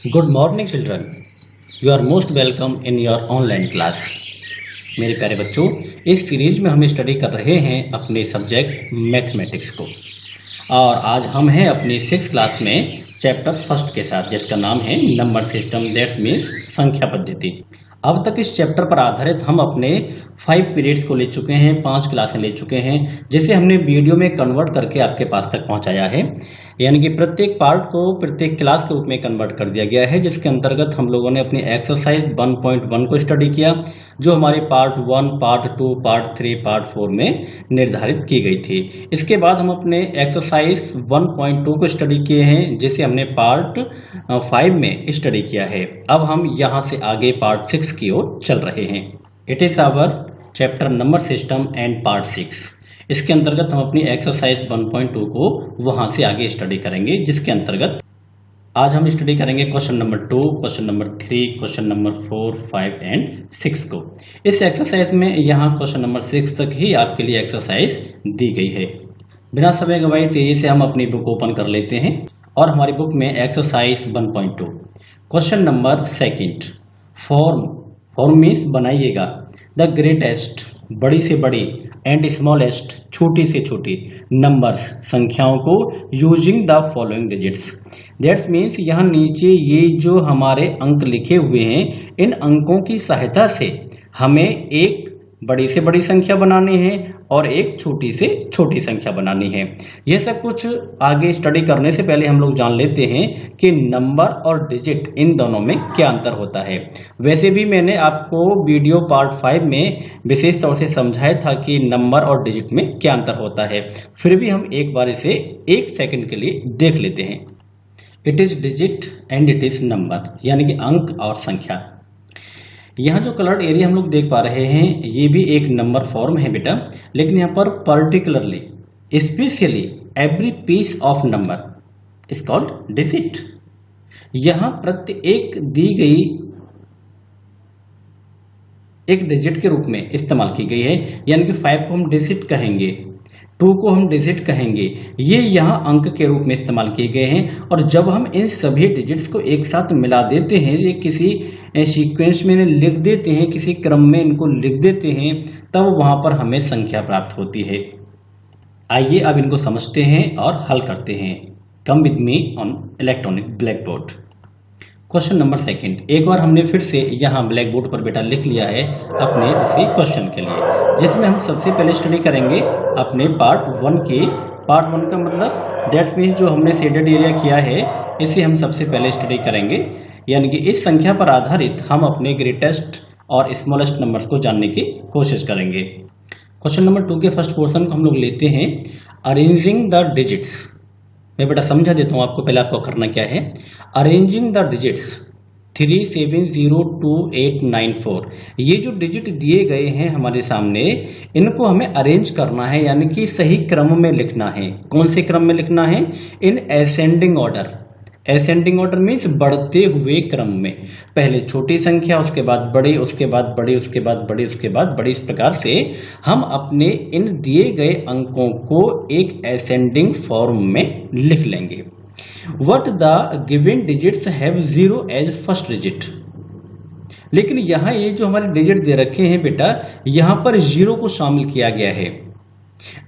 Good morning children, you are most welcome in your online class. मेरे प्यारे बच्चों, इस सीरीज में हम स्टडी कर रहे हैं अपने सब्जेक्ट मैथमेटिक्स को, और आज हम हैं अपनी 6th क्लास में चैप्टर फर्स्ट के साथ, जिसका नाम है नंबर सिस्टम, दैट मीन्स संख्या पद्धति। अब तक इस चैप्टर पर आधारित हम अपने 5 पीरियड्स को ले चुके हैं, 5 क्लासें ले चुके हैं, जिसे हमने वीडियो में कन्वर्ट करके आपके पास तक पहुंचाया है। यानी कि प्रत्येक पार्ट को प्रत्येक क्लास के रूप में कन्वर्ट कर दिया गया है, जिसके अंतर्गत हम लोगों ने अपनी एक्सरसाइज 1.1 को स्टडी किया, जो हमारे पार्ट 1, पार्ट 2, पार्ट 3, पार्ट 4 में निर्धारित की गई थी। इसके बाद हम अपने एक्सरसाइज 1.2 को स्टडी किए हैं, जिसे हमने पार्ट 5 में स्टडी किया है। अब हम यहाँ से आगे पार्ट 6 की ओर चल रहे हैं। It is our chapter number system and part 6। इसके अंतर्गत हम अपनी एक्सरसाइज 1.2 को वहां से आगे स्टडी करेंगे, जिसके अंतर्गत आज हम स्टडी करेंगे question number 2, question number 3, question number 4, 5 and 6 को। इस एक्सरसाइज में यहाँ क्वेश्चन नंबर 6 तक ही आपके लिए एक्सरसाइज दी गई है। बिना समय गवाए तेजी से हम अपनी बुक ओपन कर लेते हैं और हमारी बुक में exercise 1.2 question number 2, form means बनाइएगा, द ग्रेटेस्ट बड़ी से बड़ी एंड स्मॉलेस्ट छोटी से छोटी नंबर्स संख्याओं को using the following digits. That's means यहाँ नीचे ये जो हमारे अंक लिखे हुए हैं, इन अंकों की सहायता से हमें एक बड़ी से बड़ी संख्या बनानी है और एक छोटी से छोटी संख्या बनानी है। यह सब कुछ आगे स्टडी करने से पहले हम लोग जान लेते हैं कि नंबर और डिजिट इन दोनों में क्या अंतर होता है। वैसे भी मैंने आपको वीडियो पार्ट 5 में विशेष तौर से समझाया था कि नंबर और डिजिट में क्या अंतर होता है, फिर भी हम एक बार इसे 1 सेकंड के लिए देख लेते हैं। It is digit and it is number, यानी कि अंक और संख्या। यहाँ जो कलर्ड एरिया हम लोग देख पा रहे हैं, ये भी एक नंबर फॉर्म है बेटा, लेकिन यहाँ पर particularly specially every piece of number is called digit. यहाँ प्रत्येक दी गई एक डिजिट के रूप में इस्तेमाल की गई है, यानी कि 5 को हम डिजिट कहेंगे, 2 को हम डिजिट कहेंगे। ये यहाँ अंक के रूप में इस्तेमाल किए गए हैं, और जब हम इन सभी डिजिट्स को एक साथ मिला देते हैं, ये किसी सीक्वेंस में लिख देते हैं, किसी क्रम में इनको लिख देते हैं, तब वहां पर हमें संख्या प्राप्त होती है। आइए अब इनको समझते हैं और हल करते हैं। Come with me on electronic black board. Question number 2, एक बार हमने फिर से यहाँ ब्लैक बोर्ड पर बेटा लिख लिया है अपने उसी क्वेश्चन के लिए, जिसमें हम सबसे पहले स्टडी करेंगे अपने पार्ट 1 की। पार्ट 1 का मतलब दैट मीन्स जो हमने शेडेड एरिया किया है, इसे हम सबसे पहले स्टडी करेंगे। यानी कि इस संख्या पर आधारित हम अपने ग्रेटेस्ट और स्मॉलेस्ट नंबर्स को जानने की कोशिश करेंगे। क्वेश्चन नंबर 2 के फर्स्ट पोर्शन को हम लोग लेते हैं, अरेंजिंग द डिजिट्स। मैं बेटा समझा देता हूँ आपको, पहले आपको करना क्या है। अरेंजिंग द डिजिट्स 37028994, ये जो डिजिट दिए गए हैं हमारे सामने, इनको हमें अरेंज करना है, यानी कि सही क्रम में लिखना है। कौन से क्रम में लिखना है? इन ascending order. Ascending order means बढ़ते हुए क्रम में, पहले छोटी संख्या, उसके बाद बड़ी, उसके बाद बड़ी, उसके बाद बड़ी, उसके बाद बड़ी। इस प्रकार से हम अपने इन दिए गए अंकों को एक असेंडिंग फॉर्म में लिख लेंगे। What the given digits have 0 as first digit। लेकिन यहाँ ये जो हमारे डिजिट दे रखे हैं बेटा, यहाँ पर 0 को शामिल किया गया है।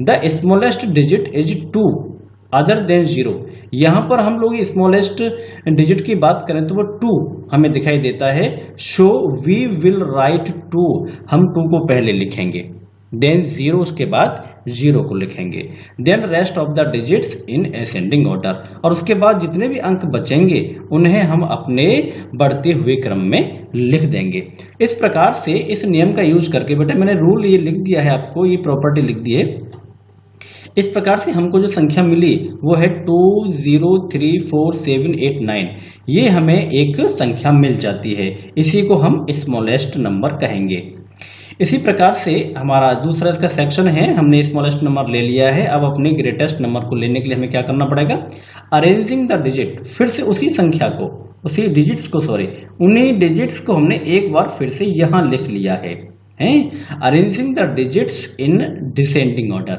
The smallest digit is 2 other than 0। यहाँ पर हम लोग स्मॉलेस्ट डिजिट की बात करें तो वो 2 हमें दिखाई देता है। सो वी विल राइट 2, हम 2 को पहले लिखेंगे, देन 0 उसके बाद 0 को लिखेंगे, then rest of the digits in ascending order, और उसके बाद जितने भी अंक बचेंगे उन्हें हम अपने बढ़ते हुए क्रम में लिख देंगे। इस प्रकार से इस नियम का यूज करके बेटा, मैंने रूल ये लिख दिया है आपको, ये प्रॉपर्टी लिख दी है। इस प्रकार से हमको जो संख्या मिली वो है 203478 ये हमें एक संख्या मिल जाती है। इसी को हम स्मॉलेस्ट नंबर कहेंगे। इसी प्रकार से हमारा दूसरा इसका सेक्शन है, हमने स्मॉलेस्ट नंबर ले लिया है। अब अपने ग्रेटेस्ट नंबर को लेने के लिए हमें क्या करना पड़ेगा? अरेंजिंग द डिजिट, फिर से उसी संख्या को, उसी डिजिट्स को, उन्हीं डिजिट्स को हमने एक बार फिर से यहाँ लिख लिया है। Arranging the digits in descending order,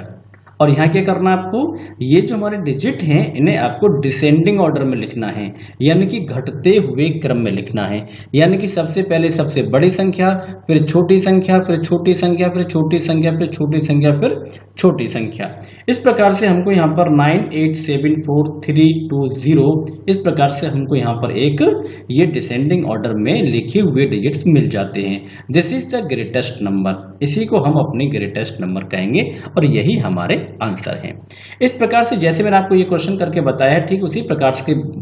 और यहाँ क्या करना है आपको, ये जो हमारे डिजिट हैं इन्हें आपको डिसेंडिंग ऑर्डर में लिखना है, यानी कि घटते हुए क्रम में लिखना है। यानी कि सबसे पहले सबसे बड़ी संख्या, फिर छोटी संख्या, फिर छोटी संख्या, फिर छोटी संख्या, फिर छोटी संख्या, फिर छोटी संख्या। इस प्रकार से हमको यहाँ पर 9874320 इस प्रकार से हमको यहाँ पर एक ये डिसेंडिंग ऑर्डर में लिखे हुए डिजिट्स मिल जाते हैं। This is the greatest number, इसी को हम अपनी ग्रेटेस्ट नंबर कहेंगे और यही हमारे आंसर है। इस प्रकार से जैसे मैंने आपको ये क्वेश्चन करके बताया ठीक उसी प्रकार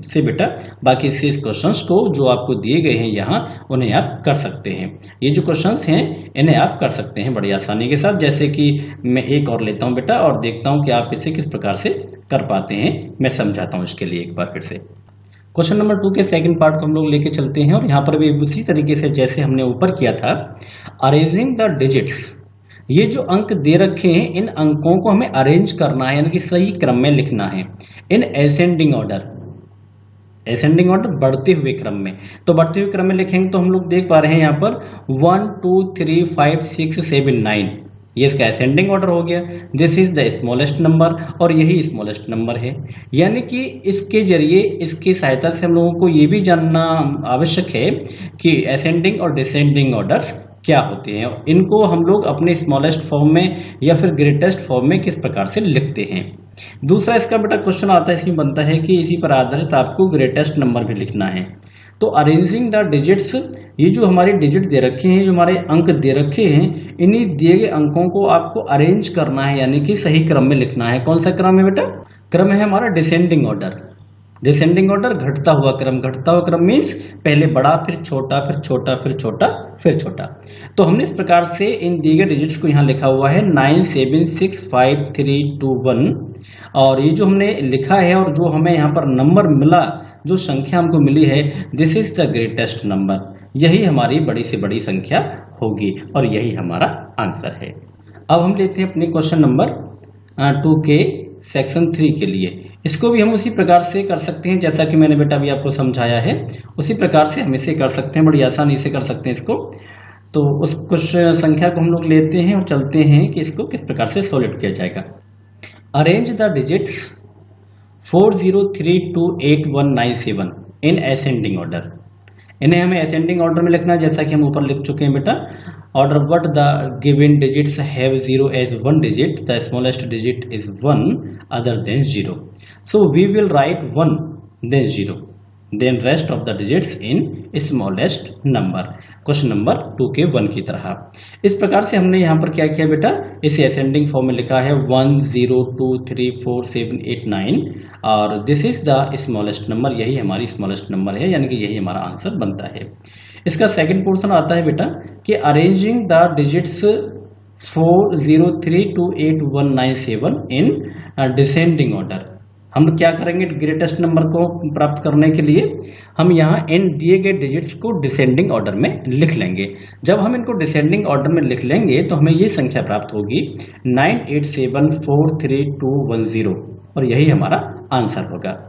से बेटा बाकी से क्वेश्चंस को जो आपको दिए गए हैं यहाँ उन्हें आप कर सकते हैं। ये जो क्वेश्चंस हैं इन्हें आप कर सकते हैं बड़ी आसानी के साथ। जैसे कि मैं एक और लेता हूं बेटा और देखता हूं कि आप इसे किस प्रकार से कर पाते हैं, मैं समझाता हूं इसके लिए एक बार फिर से। क्वेश्चन नंबर 2 के सेकंड पार्ट को हम लोग लेके चलते हैं और यहाँ पर भी उसी तरीके से जैसे हमने ऊपर किया था, अरेंजिंग द डिजिट्स। ये जो अंक दे रखे हैं इन अंकों को हमें अरेंज करना है, यानी कि सही क्रम में लिखना है इन एसेंडिंग ऑर्डर। एसेंडिंग ऑर्डर बढ़ते हुए क्रम में, तो बढ़ते हुए क्रम में लिखेंगे तो हम लोग देख पा रहे हैं यहाँ पर 1 2 3 5 6 7 9 ये इसका एसेंडिंग ऑर्डर हो गया। This is the smallest number और यही स्मॉलेस्ट नंबर है। यानी कि इसके जरिए इसकी सहायता से हम लोगों को ये भी जानना आवश्यक है कि एसेंडिंग और डिसेंडिंग ऑर्डर्स क्या होते हैं, इनको हम लोग अपने स्मॉलेस्ट फॉर्म में या फिर ग्रेटेस्ट फॉर्म में किस प्रकार से लिखते हैं। दूसरा इसका बेटा क्वेश्चन आता है, इसमें बनता है कि इसी पर आधारित आपको ग्रेटेस्ट नंबर भी लिखना है। तो अरेंजिंग द डिजिट्स, ये जो हमारे डिजिट दे रखे हैं, जो हमारे अंक दे रखे हैं, इन्हीं दिए गए अंकों को आपको अरेंज करना है, यानी कि सही क्रम में लिखना है। कौन सा क्रम है बेटा? क्रम है हमारा डिसेंडिंग ऑर्डर। डिसेंडिंग ऑर्डर घटता हुआ क्रम। घटता हुआ क्रम मीन्स पहले बड़ा फिर छोटा फिर छोटा फिर छोटा फिर छोटा। तो हमने इस प्रकार से इन दिए गए डिजिट्स को यहाँ लिखा हुआ है 9765321 और ये जो हमने लिखा है और जो हमें यहाँ पर नंबर मिला, जो संख्या हमको मिली है, this is the greatest number, यही हमारी बड़ी से बड़ी संख्या होगी और यही हमारा आंसर है। अब हम लेते हैं अपने क्वेश्चन नंबर 2 के सेक्शन 3 के लिए। इसको भी हम उसी प्रकार से कर सकते हैं जैसा कि मैंने बेटा भी आपको समझाया है, उसी प्रकार से हम इसे कर सकते हैं, बड़ी आसानी से कर सकते हैं इसको। तो उस कुछ संख्या को हम लोग लेते हैं और चलते हैं कि इसको किस प्रकार से सॉल्व किया जाएगा। Arrange the digits 40328197 in ascending order. इन्हें हमें असेंडिंग ऑर्डर में लिखना है जैसा कि हम ऊपर लिख चुके हैं बेटा। Order but the given digits have 0 as 1 digit, the smallest digit is 1 other than 0, so we will write 1 then 0 then rest of the digits in smallest number. Question number 2 के 1 की तरह। इस प्रकार से हमने यहाँ पर क्या किया बेटा, इसे असेंडिंग फॉर्म में लिखा है 1 0 2 3 4 7 8 9 और this is the smallest number, यही हमारी स्मॉलेस्ट नंबर है, यानी कि यही हमारा आंसर बनता है। इसका सेकंड पोर्शन आता है बेटा कि arranging the digits 40328197 in descending order. हम क्या करेंगे ग्रेटेस्ट नंबर को प्राप्त करने के लिए, हम यहाँ इन दिए गए डिजिट्स को डिसेंडिंग ऑर्डर में लिख लेंगे। जब हम इनको डिसेंडिंग ऑर्डर में लिख लेंगे तो हमें ये संख्या प्राप्त होगी 98743210 और यही हमारा आंसर होगा।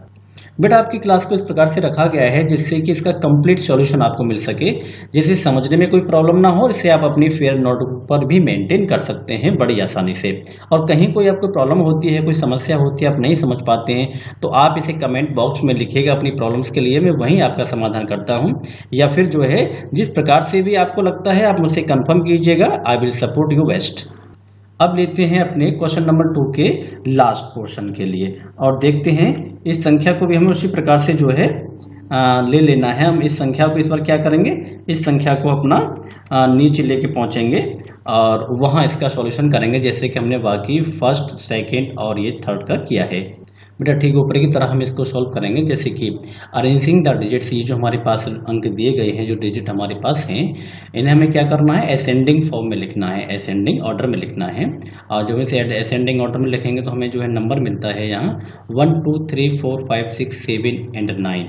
बेटा आपकी क्लास को इस प्रकार से रखा गया है जिससे कि इसका कंप्लीट सॉल्यूशन आपको मिल सके, जिससे समझने में कोई प्रॉब्लम ना हो। इसे आप अपनी फेयर नोटबुक पर भी मेंटेन कर सकते हैं बड़ी आसानी से। और कहीं कोई आपको प्रॉब्लम होती है, कोई समस्या होती है, आप नहीं समझ पाते हैं, तो आप इसे कमेंट बॉक्स में लिखिएगा अपनी प्रॉब्लम्स के लिए, मैं वहीं आपका समाधान करता हूँ। या फिर जो है जिस प्रकार से भी आपको लगता है आप मुझसे कन्फर्म कीजिएगा, I will support you best. अब लेते हैं अपने क्वेश्चन नंबर 2 के लास्ट पोर्शन के लिए और देखते हैं इस संख्या को भी हमें उसी प्रकार से जो है ले लेना है। हम इस संख्या को इस बार क्या करेंगे, इस संख्या को अपना नीचे लेके पहुंचेंगे और वहां इसका सॉल्यूशन करेंगे जैसे कि हमने बाकी फर्स्ट सेकंड और ये थर्ड का किया है। बेटा ठीक ऊपर की तरह हम इसको सॉल्व करेंगे जैसे कि अरेंजिंग द डिजिट्स, ये जो हमारे पास अंक दिए गए हैं, जो डिजिट हमारे पास हैं, इन्हें हमें क्या करना है असेंडिंग फॉर्म में लिखना है, असेंडिंग ऑर्डर में लिखना है। और जब इसे असेंडिंग ऑर्डर में लिखेंगे तो हमें जो है नंबर मिलता है यहाँ 1 2 3 4 5 6 7 एंड 9।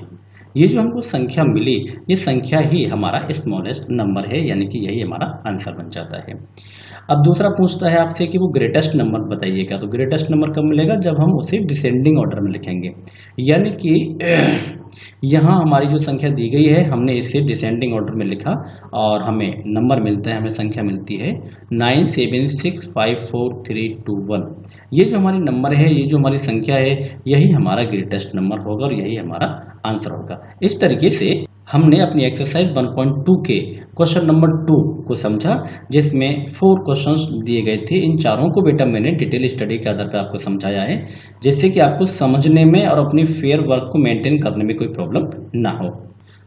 ये जो हमको संख्या मिली, ये संख्या ही हमारा स्मॉलेस्ट नंबर है, यानी कि यही हमारा आंसर बन जाता है। अब दूसरा पूछता है आपसे कि वो ग्रेटेस्ट नंबर बताइएगा। तो ग्रेटेस्ट नंबर कब मिलेगा? जब हम उसे डिसेंडिंग ऑर्डर में लिखेंगे, यानी कि यहाँ हमारी जो संख्या दी गई है हमने इसे डिसेंडिंग ऑर्डर में लिखा और हमें नंबर मिलता है, हमें संख्या मिलती है 97654321। ये जो हमारी नंबर है, ये जो हमारी संख्या है, यही हमारा ग्रेटेस्ट नंबर होगा और यही हमारा आंसर होगा। इस तरीके से हमने अपनी एक्सरसाइज 1.2 के क्वेश्चन नंबर 2 को समझा, जिसमें 4 क्वेश्चंस दिए गए थे। इन चारों को बेटा मैंने डिटेल स्टडी के आधार पर आपको समझाया है, जिससे कि आपको समझने में और अपनी फेयर वर्क को मेंटेन करने में कोई प्रॉब्लम ना हो।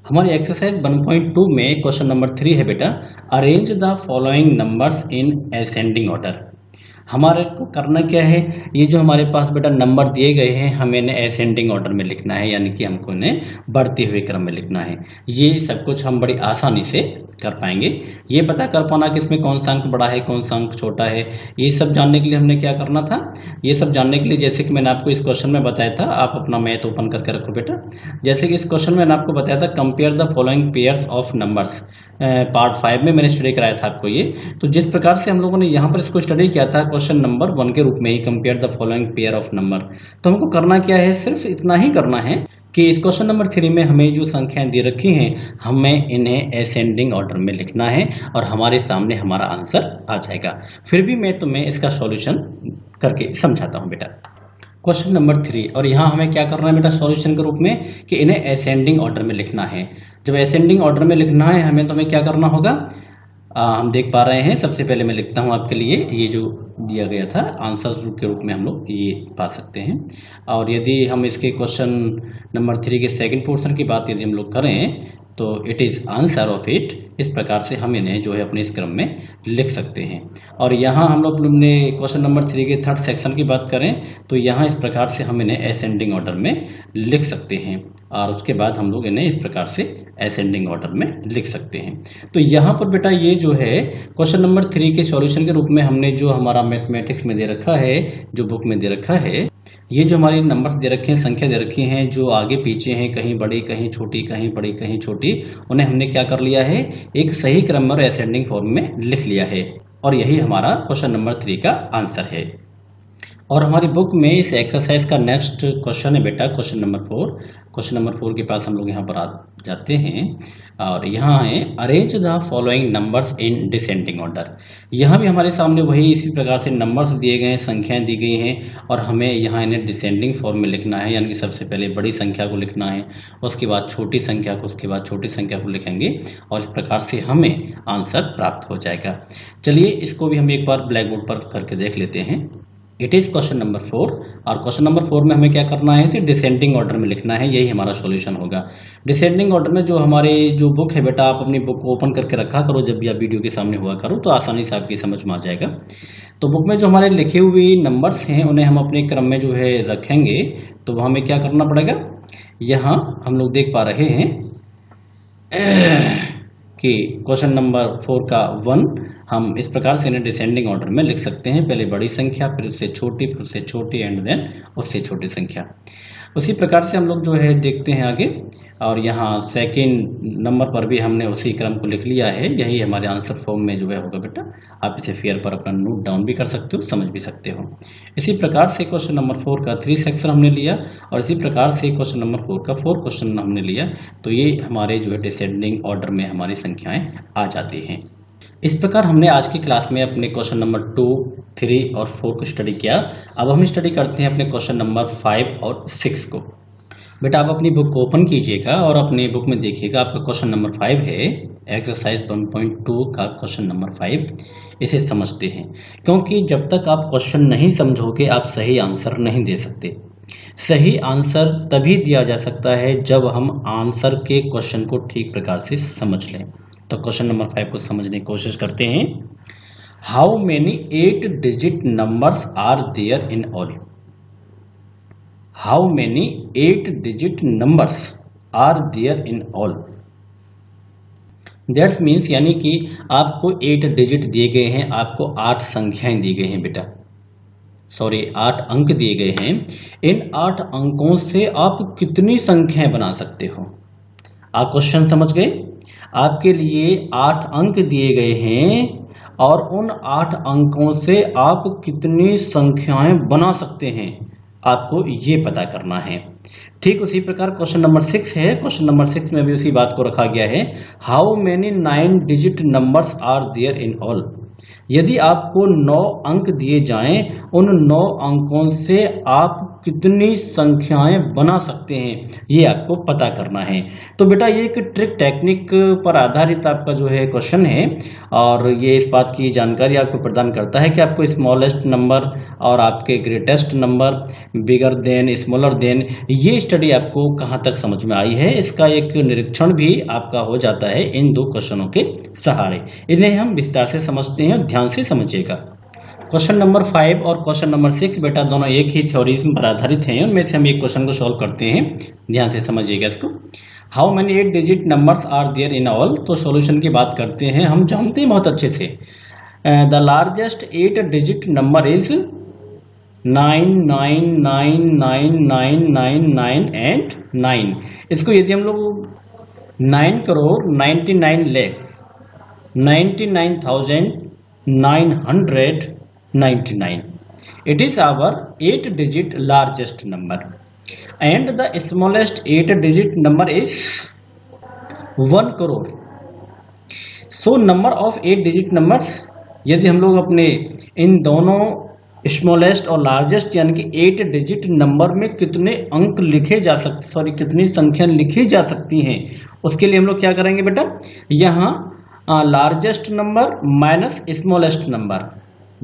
हमारी एक्सरसाइज 1.2 में क्वेश्चन नंबर 3 है बेटा, arrange the following numbers in ascending order. हमारे को करना क्या है, ये जो हमारे पास बेटा नंबर दिए गए हैं हमें इन्हें असेंडिंग ऑर्डर में लिखना है, यानी कि हमको इन्हें बढ़ते हुए क्रम में लिखना है। ये सब कुछ हम बड़ी आसानी से कर पाएंगे। ये पता कर पाना कि इसमें कौन सा अंक बड़ा है, कौन सा अंक छोटा है, ये सब जानने के लिए हमने क्या करना था, ये सब जानने के लिए जैसे कि मैंने आपको इस क्वेश्चन में बताया था, आप अपना मैथ ओपन करके रखो बेटा। जैसे कि इस क्वेश्चन में मैंने आपको बताया था compare the following pairs of numbers, part 5 में मैंने स्टडी कराया था आपको ये। तो जिस प्रकार से हम लोगों ने यहाँ पर इसको स्टडी किया था क्वेश्चन नंबर 1 के रूप में ही, compare the following pair of number, तो हमको करना क्या है, सिर्फ इतना ही करना है कि इस क्वेश्चन नंबर 3 में हमें जो संख्याएं दे रखी हैं हमें इन्हें असेंडिंग ऑर्डर में लिखना है और हमारे सामने हमारा आंसर आ जाएगा। फिर भी मैं तुम्हें इसका सॉल्यूशन करके समझाता हूं बेटा। क्वेश्चन नंबर 3, और यहाँ हमें क्या करना है बेटा सॉल्यूशन के रूप में, कि इन्हें असेंडिंग ऑर्डर में लिखना है। जब असेंडिंग ऑर्डर में लिखना है हमें, तो हमें क्या करना होगा, हम देख पा रहे हैं। सबसे पहले मैं लिखता हूं आपके लिए, ये जो दिया गया था आंसर के रूप में हम लोग ये पा सकते हैं। और यदि हम इसके क्वेश्चन नंबर 3 के सेकंड पोर्शन की बात यदि हम लोग करें तो it is answer of it, इस प्रकार से हम इन्हें जो है अपने इस क्रम में लिख सकते हैं। और यहाँ हम लोग ने क्वेश्चन नंबर 3 के थर्ड सेक्शन की बात करें तो यहाँ इस प्रकार से हम इन्हें असेंडिंग ऑर्डर में लिख सकते हैं और उसके बाद हम लोग इन्हें इस प्रकार से असेंडिंग ऑर्डर में लिख सकते हैं। तो यहाँ पर बेटा ये जो है क्वेश्चन नंबर 3 के सॉल्यूशन के रूप में हमने जो हमारा मैथमेटिक्स में दे रखा है, जो बुक में दे रखा है, ये जो हमारी नंबर्स दे रखे हैं, संख्या दे रखी हैं, जो आगे पीछे हैं, कहीं बड़ी कहीं छोटी, कहीं बड़ी कहीं छोटी, उन्हें हमने क्या कर लिया है, एक सही क्रम और असेंडिंग फॉर्म में लिख लिया है और यही हमारा क्वेश्चन नंबर 3 का आंसर है। और हमारी बुक में इस एक्सरसाइज का नेक्स्ट क्वेश्चन है बेटा क्वेश्चन नंबर 4। क्वेश्चन नंबर 4 के पास हम लोग यहाँ पर आ जाते हैं और यहाँ है arrange the following numbers in descending order. यहाँ भी हमारे सामने वही इसी प्रकार से नंबर्स दिए गए हैं, संख्याएं दी गई हैं और हमें यहाँ इन्हें डिसेंडिंग फॉर्म में लिखना है, यानी कि सबसे पहले बड़ी संख्या को लिखना है, उसके बाद छोटी संख्या को, उसके बाद छोटी संख्या को लिखेंगे और इस प्रकार से हमें आंसर प्राप्त हो जाएगा। चलिए इसको भी हम एक बार ब्लैक बोर्ड पर करके देख लेते हैं। इट इज़ क्वेश्चन नंबर 4 और क्वेश्चन नंबर 4 में हमें क्या करना है, इसे डिसेंडिंग ऑर्डर में लिखना है, यही हमारा सॉल्यूशन होगा। डिसेंडिंग ऑर्डर में जो हमारे जो बुक है बेटा, आप अपनी बुक को ओपन करके रखा करो, जब भी आप वीडियो के सामने हुआ करो तो आसानी से आपकी समझ में आ जाएगा। तो बुक में जो हमारे लिखे हुए नंबर्स हैं उन्हें हम अपने क्रम में जो है रखेंगे। तो हमें क्या करना पड़ेगा, यहाँ हम लोग देख पा रहे हैं कि क्वेश्चन नंबर 4 का 1 हम इस प्रकार से इन्हें डिसेंडिंग ऑर्डर में लिख सकते हैं, पहले बड़ी संख्या, फिर उससे छोटी, फिर उससे छोटी एंड देन उससे छोटी संख्या। उसी प्रकार से हम लोग जो है देखते हैं आगे और यहाँ सेकंड नंबर पर भी हमने उसी क्रम को लिख लिया है, यही हमारे आंसर फॉर्म में जो है होगा बेटा। आप इसे फेयर पर अपना नोट डाउन भी कर सकते हो, समझ भी सकते हो। इसी प्रकार से क्वेश्चन नंबर 4 का 3 सेक्शन हमने लिया और इसी प्रकार से क्वेश्चन नंबर 4 का 4 क्वेश्चन हमने लिया। तो ये हमारे जो है डिसेंडिंग ऑर्डर में हमारी संख्याएं आ जाती हैं। इस प्रकार हमने आज की क्लास में अपने क्वेश्चन नंबर 2, 3 और 4 को स्टडी किया। अब हम स्टडी करते हैं अपने क्वेश्चन नंबर 5 और 6 को। बेटा आप अपनी बुक को ओपन कीजिएगा और अपनी बुक में देखिएगा, आपका क्वेश्चन नंबर 5 है, एक्सरसाइज 1.2 का क्वेश्चन नंबर 5। इसे समझते हैं, क्योंकि जब तक आप क्वेश्चन नहीं समझोगे आप सही आंसर नहीं दे सकते। सही आंसर तभी दिया जा सकता है जब हम आंसर के क्वेश्चन को ठीक प्रकार से समझ लें। तो क्वेश्चन नंबर 5 को समझने की कोशिश करते हैं। How many 8 digit numbers are there in all? How many 8 digit numbers are there in all? That's means, यानी कि आपको 8 डिजिट दिए गए हैं, आपको 8 संख्याएं दी गई हैं बेटा, सॉरी 8 अंक दिए गए हैं। इन 8 अंकों से आप कितनी संख्याएं बना सकते हो? आप क्वेश्चन समझ गए? आपके लिए 8 अंक दिए गए हैं और उन 8 अंकों से आप कितनी संख्याएं बना सकते हैं, आपको ये पता करना है। ठीक उसी प्रकार क्वेश्चन नंबर 6 है। क्वेश्चन नंबर 6 में भी उसी बात को रखा गया है। How many 9 digit numbers are there in all. यदि आपको 9 अंक दिए जाएं, उन 9 अंकों से आप कितनी संख्याएं बना सकते हैं, ये आपको पता करना है। तो बेटा ये एक ट्रिक टेक्निक पर आधारित आपका जो है क्वेश्चन है, और ये इस बात की जानकारी आपको प्रदान करता है कि आपको स्मॉलेस्ट नंबर और आपके greatest number, bigger than, smaller than, ये स्टडी आपको कहाँ तक समझ में आई है, इसका एक निरीक्षण भी आपका हो जाता है इन 2 क्वेश्चनों के सहारे। इन्हें हम विस्तार से समझते हैं, ध्यान से समझिएगा। क्वेश्चन नंबर 5 और क्वेश्चन नंबर 6 बेटा दोनों एक ही थ्योरीज पर आधारित हैं। उनमें से हम एक क्वेश्चन को सॉल्व करते हैं, ध्यान से समझिएगा इसको। How many 8 digit numbers are there in all. तो सॉल्यूशन की बात करते हैं। हम जानते हैं बहुत अच्छे से the largest 8 digit number is 9999999 and 9। इसको यदि हम लोग 9 crore 99 lakh 99,999, it is our 8 digit largest number, and the smallest 8 digit number is 1 crore. So number of 8 digit numbers, यदि हम लोग अपने इन दोनों स्मॉलेस्ट और लार्जेस्ट यानी कि 8 डिजिट नंबर में कितने अंक लिखे जा सकते, कितनी संख्या लिखी जा सकती हैं, उसके लिए हम लोग क्या करेंगे बेटा, यहाँ largest number minus smallest number,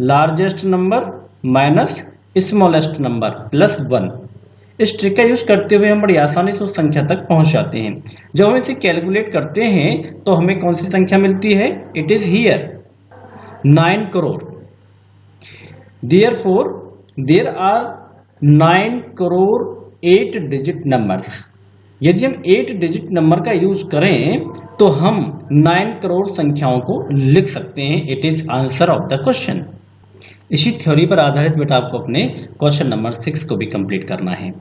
largest number minus smallest number plus 1। इस ट्रिक का यूज करते हुए हम बड़ी आसानी से उस संख्या तक पहुंच जाते हैं। जब हम इसे कैलकुलेट करते हैं तो हमें कौन सी संख्या मिलती है, it is here 9 crore. Therefore, there are 9 crore 8 digit numbers. यदि हम 8 डिजिट नंबर का यूज करें तो हम 9 करोड़ संख्याओं को लिख सकते हैं। It is answer of the question. इसी थ्योरी पर आधारित बेटा आपको अपने क्वेश्चन नंबर 6 को भी कंप्लीट करना है।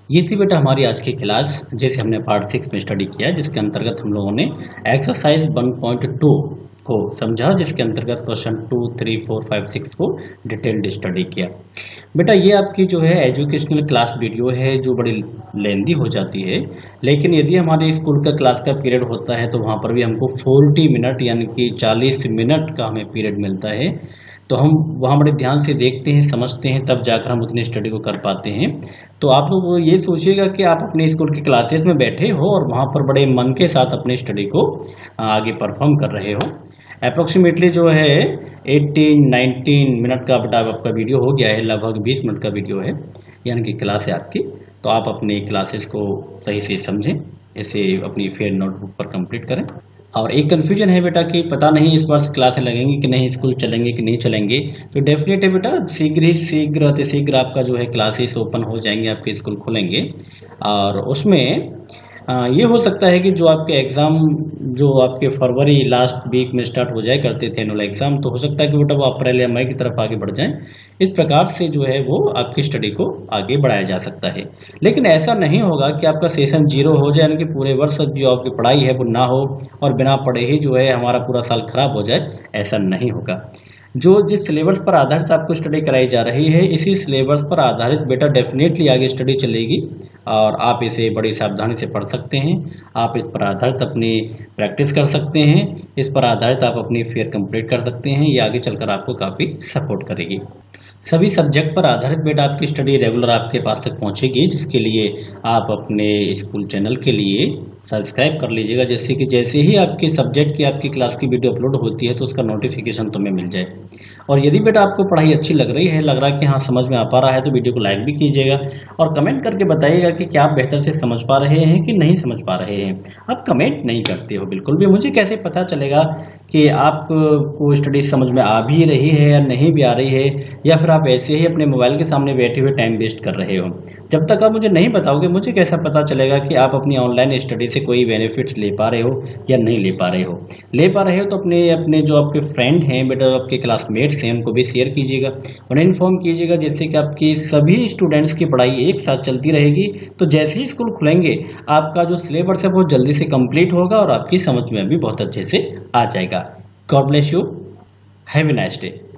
ये थी बेटा हमारी आज की क्लास, जैसे हमने पार्ट 6 में स्टडी किया, जिसके अंतर्गत हम लोगों ने एक्सरसाइज 1.2 को समझा, जिसके अंतर्गत क्वेश्चन 2, 3, 4, 5, 6 को डिटेल्ड स्टडी किया। बेटा ये आपकी जो है एजुकेशनल क्लास वीडियो है, जो बड़ी लेंदी हो जाती है, लेकिन यदि हमारे स्कूल का क्लास का पीरियड होता है तो वहाँ पर भी हमको 40 मिनट यानी कि 40 मिनट का हमें पीरियड मिलता है। तो हम वहाँ बड़े ध्यान से देखते हैं, समझते हैं, तब जाकर हम उतनी स्टडी को कर पाते हैं। तो आप लोग ये सोचिएगा कि आप अपने स्कूल की क्लासेस में बैठे हो और वहाँ पर बड़े मन के साथ अपनी स्टडी को आगे परफॉर्म कर रहे हो। अप्रोक्सीमेटली जो है 18-19 मिनट का बेटा आपका वीडियो हो गया है, लगभग 20 मिनट का वीडियो है, यानी कि क्लास है आपकी। तो आप अपनी क्लासेस को सही से समझें, इसे अपनी फेयर नोटबुक पर कंप्लीट करें। और एक कन्फ्यूजन है बेटा कि पता नहीं इस वर्ष क्लासें लगेंगी कि नहीं, स्कूल चलेंगे कि नहीं चलेंगे, तो डेफिनेट है बेटा शीघ्र आपका जो है क्लासेस ओपन हो जाएंगे, आपके स्कूल खुलेंगे। और उसमें ये हो सकता है कि जो आपके एग्ज़ाम जो आपके फरवरी लास्ट वीक में स्टार्ट हो जाए करते थे एनुअल एग्ज़ाम, तो हो सकता है कि बेटा वो अप्रैल या मई की तरफ आगे बढ़ जाएं। इस प्रकार से जो है वो आपकी स्टडी को आगे बढ़ाया जा सकता है। लेकिन ऐसा नहीं होगा कि आपका सेशन 0 हो जाए, यानी कि पूरे वर्ष जो आपकी पढ़ाई है वो ना हो और बिना पढ़े ही जो है हमारा पूरा साल खराब हो जाए, ऐसा नहीं होगा। जिस सिलेबस पर आधारित आपको स्टडी कराई जा रही है, इसी सिलेबस पर आधारित बेटा डेफिनेटली आगे स्टडी चलेगी और आप इसे बड़ी सावधानी से पढ़ सकते हैं। आप इस पर आधारित अपनी प्रैक्टिस कर सकते हैं, इस पर आधारित आप अपनी फेयर कंप्लीट कर सकते हैं। ये आगे चलकर आपको काफ़ी सपोर्ट करेगी। सभी सब्जेक्ट पर आधारित बेटा आपकी स्टडी रेगुलर आपके पास तक पहुंचेगी, जिसके लिए आप अपने स्कूल चैनल के लिए सब्सक्राइब कर लीजिएगा, जैसे कि जैसे ही आपके सब्जेक्ट की आपकी क्लास की वीडियो अपलोड होती है तो उसका नोटिफिकेशन तुम्हें मिल जाए। और यदि बेटा आपको पढ़ाई अच्छी लग रही है, लग रहा है कि हाँ समझ में आ पा रहा है, तो वीडियो को लाइक भी कीजिएगा और कमेंट करके बताइएगा कि क्या आप बेहतर से समझ पा रहे हैं कि नहीं समझ पा रहे हैं। आप कमेंट नहीं करते हो बिल्कुल भी, मुझे कैसे पता चलेगा कि आपको स्टडी समझ में आ भी रही है या नहीं भी आ रही है, या फिर आप ऐसे ही अपने मोबाइल के सामने बैठे हुए टाइम वेस्ट कर रहे हो। जब तक आप मुझे नहीं बताओगे मुझे कैसा पता चलेगा कि आप अपनी ऑनलाइन स्टडी से कोई बेनिफिट्स ले पा रहे हो या नहीं ले पा रहे हो। ले पा रहे हो तो अपने अपने जो आपके फ्रेंड हैं बेटा, आपके क्लासमेट्स हैं, उनको भी शेयर कीजिएगा, उन्हें इन्फॉर्म कीजिएगा, जिससे कि आपकी सभी स्टूडेंट्स की पढ़ाई एक साथ चलती रहेगी। तो जैसे ही स्कूल खुलेंगे आपका जो सिलेबस है बहुत जल्दी से कंप्लीट होगा और आपकी समझ में भी बहुत अच्छे से आ जाएगा। God bless you, have a nice day.